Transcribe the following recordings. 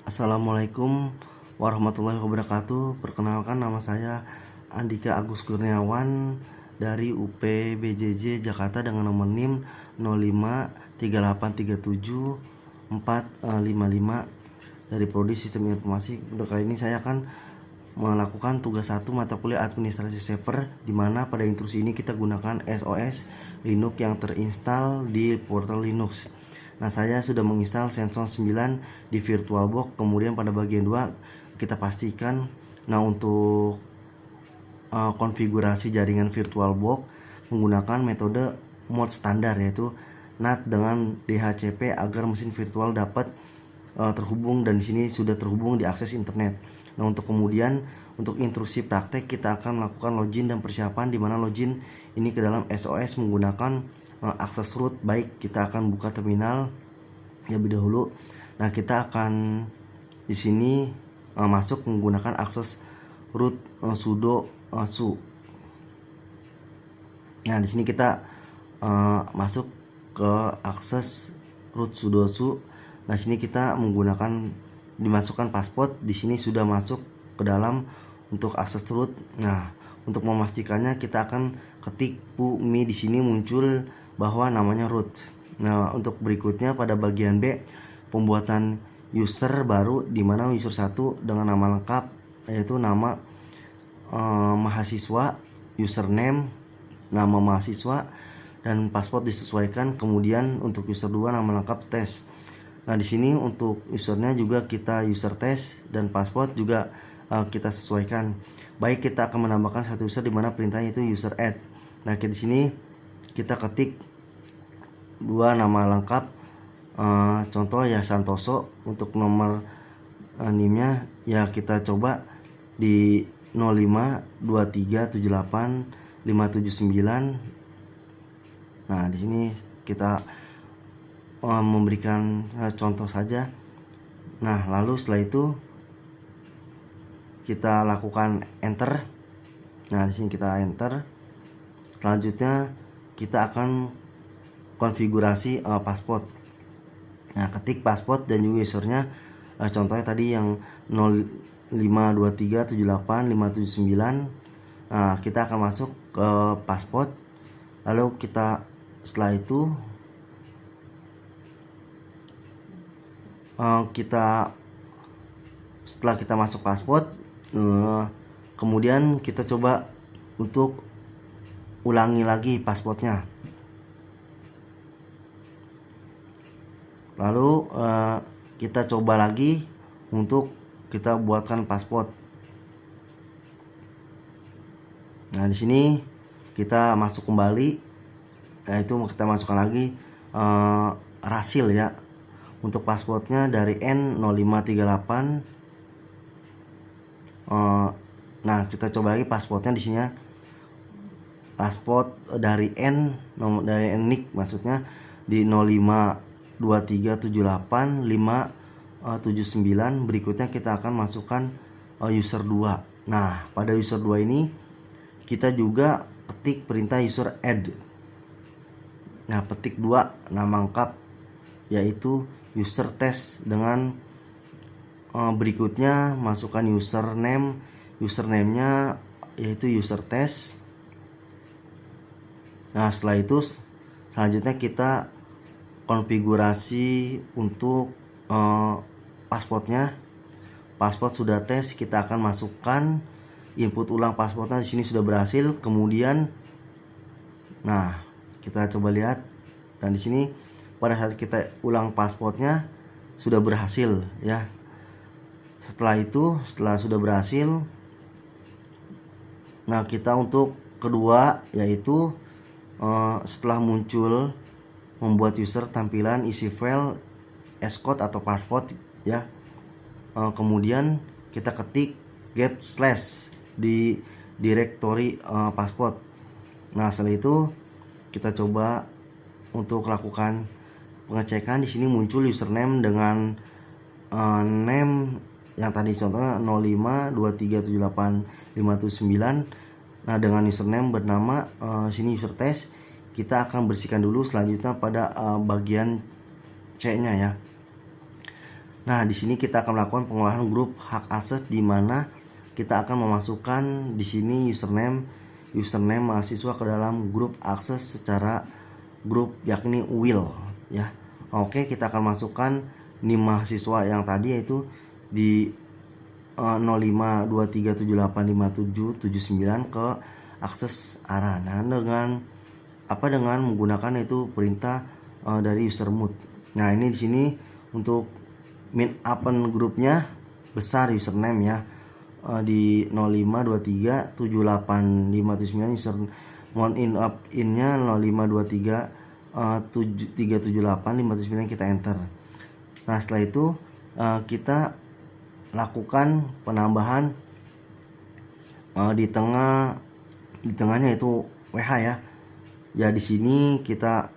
Assalamualaikum warahmatullahi wabarakatuh. Perkenalkan, nama saya Andika Agus Kurniawan dari UP BJJ Jakarta dengan nomor NIM 0538374455 dari Prodi Sistem Informasi. Untuk kali ini saya akan melakukan tugas 1 mata kuliah administrasi server, di mana pada instruksi ini kita gunakan SOS Linux yang terinstal di portal Linux. Nah, saya sudah menginstal Senson 9 di VirtualBox. Kemudian pada bagian 2 kita pastikan, nah untuk konfigurasi jaringan VirtualBox menggunakan metode mode standar, yaitu NAT dengan DHCP agar mesin virtual dapat terhubung, dan di sini sudah terhubung di akses internet. Nah, untuk kemudian untuk instruksi praktek kita akan melakukan login dan persiapan, di mana login ini ke dalam SOS menggunakan akses root. Baik, kita akan buka terminal lebih dahulu. Nah, kita akan di sini masuk menggunakan akses root sudo su. Nah, di sini kita masuk ke akses root sudo su. Nah, sini kita menggunakan dimasukkan password. Di sini sudah masuk ke dalam untuk akses root. Nah, untuk memastikannya kita akan ketik pumi. Di sini muncul bahwa namanya root. Nah, untuk berikutnya pada bagian B, pembuatan user baru, di mana user 1 dengan nama lengkap yaitu nama mahasiswa, username, nama mahasiswa, dan password disesuaikan. Kemudian untuk user 2 nama lengkap tes. Nah, di sini untuk usernya juga kita user tes, dan password juga kita sesuaikan. Baik, kita akan menambahkan satu user, di mana perintahnya itu user add. Nah, di sini kita ketik 2 nama lengkap, contoh ya Santoso. Untuk nomor NIM-nya ya kita coba di 0523785579. Nah, di sini kita memberikan contoh saja. Nah, lalu setelah itu kita lakukan enter. Nah, di sini kita enter. Selanjutnya kita akan konfigurasi password. Nah, ketik password dan juga usernya, contohnya tadi yang 0523785579. Nah, kita akan masuk ke password. Lalu kita setelah itu setelah kita masuk password, kemudian kita coba untuk ulangi lagi passwordnya. Lalu kita coba lagi untuk kita buatkan password. Nah, di sini kita masuk kembali, yaitu kita masukkan lagi rasil ya. Untuk passwordnya dari N0538. Nah, kita coba lagi passwordnya di sini ya. Password dari dari NIC maksudnya di 0523785579. Berikutnya kita akan masukkan user 2. Nah, pada user 2 ini kita juga ketik perintah user add. Nah, petik 2 nama lengkap yaitu user test, dengan berikutnya masukkan username-nya yaitu user test. Nah, setelah itu selanjutnya kita konfigurasi untuk passwordnya. Password sudah tes, kita akan masukkan input ulang passwordnya. Di sini sudah berhasil. Kemudian, nah, kita coba lihat, dan di sini pada saat kita ulang passwordnya sudah berhasil ya. Setelah sudah berhasil, nah kita untuk kedua yaitu setelah muncul membuat user tampilan isi file shcode atau password ya. Kemudian kita ketik get slash di directory password. Nah, setelah itu kita coba untuk lakukan pengecekan. Di sini muncul username dengan name yang tadi contohnya 0523785579. Nah, dengan username bernama sini user test. Kita akan bersihkan dulu selanjutnya pada bagian C nya ya. Nah, di sini kita akan melakukan pengolahan grup hak akses, di mana kita akan memasukkan di sini username mahasiswa ke dalam grup akses secara grup, yakni will ya. Oke, kita akan masukkan NIM mahasiswa yang tadi, yaitu di 0523785779 ke akses ARA. Nah, dengan menggunakan itu perintah dari usermod. Nah, ini di sini untuk min open grupnya besar username ya, di 05237859 user mon in up innya 0523378579, kita enter. Nah, setelah itu kita lakukan penambahan di tengahnya itu WH ya. Ya, di sini kita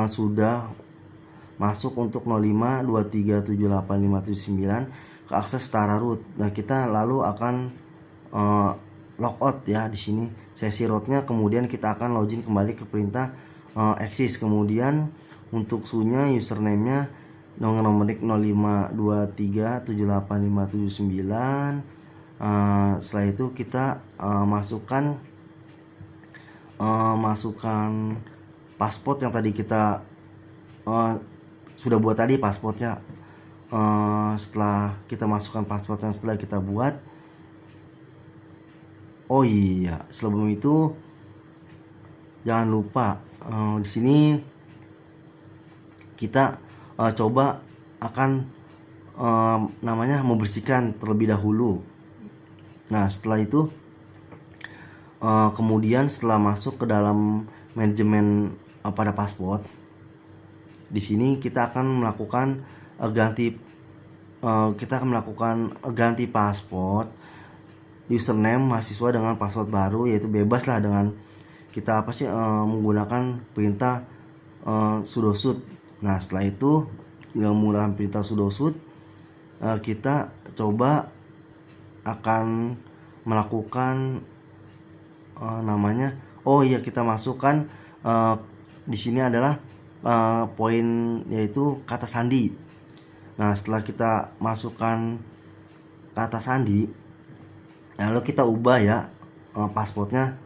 sudah masuk untuk 05237859 ke akses setara root. Nah, kita lalu akan logout ya di sini sesi rootnya, kemudian kita akan login kembali ke perintah exist. Kemudian untuk sunya username-nya numerik 05237859. Setelah itu kita masukkan pasport yang tadi kita sudah buat tadi pasportnya. Setelah kita masukkan pasport yang setelah kita buat, oh iya, sebelum itu jangan lupa di sini kita coba akan namanya membersihkan terlebih dahulu. Nah, setelah itu kemudian setelah masuk ke dalam manajemen pada pasport, di sini kita akan melakukan ganti pasport username mahasiswa dengan password baru, yaitu bebas lah dengan kita menggunakan perintah sudo shoot. Nah, setelah itu dengan menggunakan perintah sudo shoot, kita coba akan melakukan kita masukkan di sini adalah poin, yaitu kata sandi. Nah, setelah kita masukkan kata sandi, lalu kita ubah ya pasportnya.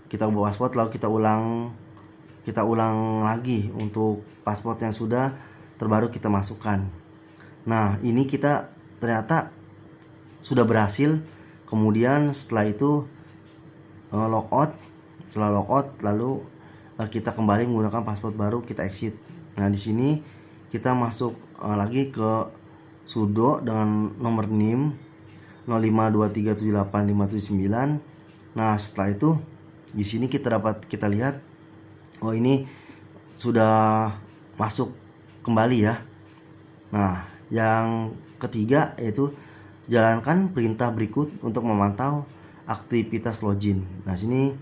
Kita ubah pasport, lalu kita ulang lagi untuk pasport yang sudah terbaru kita masukkan. Nah, ini kita ternyata sudah berhasil. Kemudian setelah itu logout. Setelah logout, lalu kita kembali menggunakan password baru, kita exit. Nah, di sini kita masuk lagi ke sudo dengan nomor NIM 05237859. Nah, setelah itu di sini kita lihat, oh, ini sudah masuk kembali ya. Nah, yang ketiga yaitu jalankan perintah berikut untuk memantau aktivitas login. Nah, sini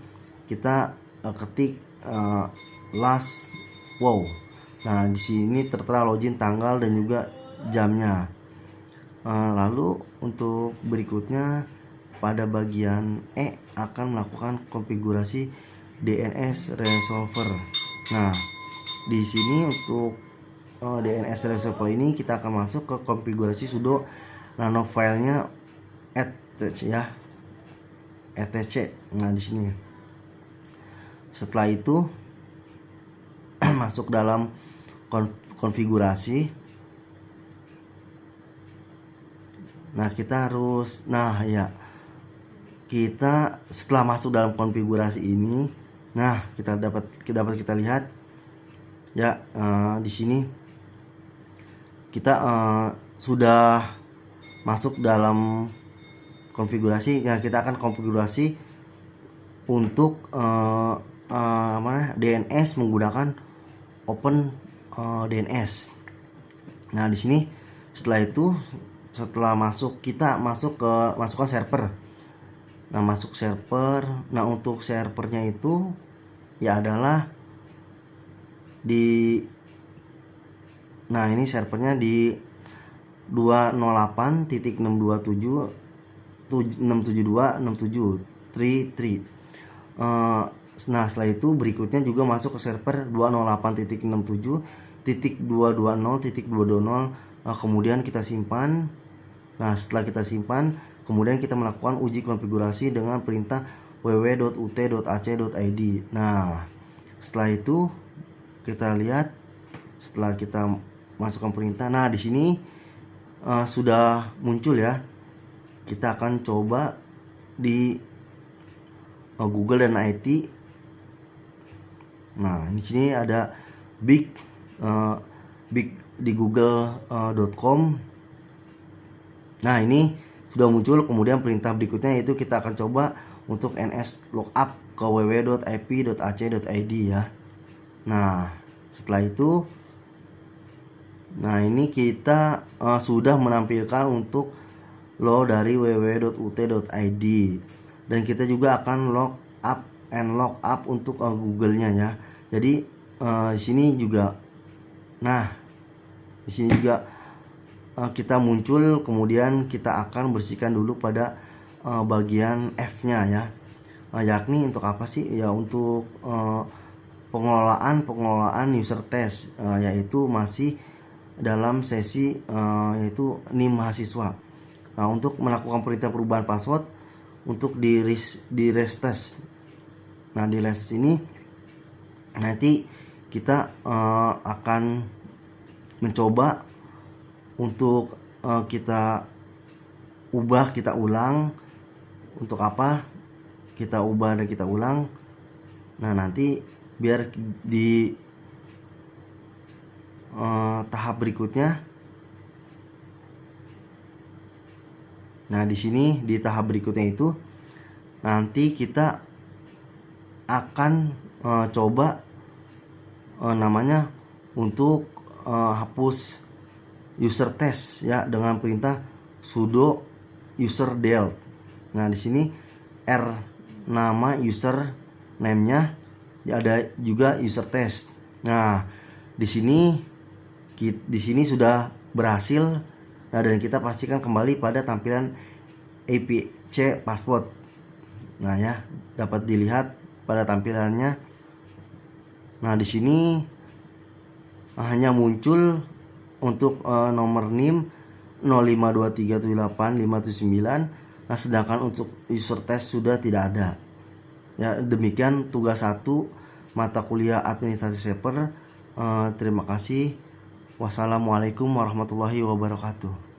kita ketik last wow. Nah, di sini tertera login tanggal dan juga jamnya. Lalu untuk berikutnya pada bagian akan melakukan konfigurasi DNS resolver. Nah, di sini untuk DNS resolver ini kita akan masuk ke konfigurasi sudo nano filenya etc ya, etc. Nah, di sini setelah itu masuk dalam konfigurasi. Nah, kita setelah masuk dalam konfigurasi ini, nah, kita lihat ya, di sini kita sudah masuk dalam konfigurasi. Nah, kita akan konfigurasi untuk DNS menggunakan Open DNS. Nah, di sini setelah masukkan server. Nah, masuk server. Nah, untuk servernya itu ya adalah ini servernya di 208.627.672.6733. Nah, setelah itu berikutnya juga masuk ke server 208.67.220.220 kemudian kita simpan. Nah, setelah kita simpan, kemudian kita melakukan uji konfigurasi dengan perintah www.ut.ac.id. Nah, setelah itu kita lihat, setelah kita masukkan perintah, nah di sini sudah muncul ya. Kita akan coba di Google dan IT. Nah, di sini ada big di google.com. Nah, ini sudah muncul. Kemudian perintah berikutnya yaitu kita akan coba untuk ns lookup ke www.ip.ac.id ya. Nah, setelah itu, nah ini kita sudah menampilkan untuk log dari www.ut.id, dan kita juga akan log up untuk Google-nya ya. Jadi di sini juga, nah di sini juga kita muncul. Kemudian kita akan bersihkan dulu pada bagian F-nya ya, yakni untuk apa sih ya, untuk pengelolaan user test, yaitu masih dalam sesi yaitu NIM mahasiswa. Nah, untuk melakukan perintah perubahan password untuk di restest. Nah, di restest ini nanti kita akan mencoba untuk kita ulang. Untuk apa kita ubah dan kita ulang? Nah, nanti biar di tahap berikutnya. Nah, di sini di tahap berikutnya itu nanti kita akan coba namanya untuk hapus user test ya, dengan perintah sudo user delete. Nah, di sini R nama user name-nya, ada juga user test. Nah, di sini sudah berhasil. Nah, dan kita pastikan kembali pada tampilan APC password. Nah ya, dapat dilihat pada tampilannya. Nah, di sini hanya muncul untuk nomor NIM 052378579. Nah, sedangkan untuk user test sudah tidak ada. Ya, demikian tugas 1 mata kuliah administrasi server. Terima kasih. Wassalamualaikum warahmatullahi wabarakatuh.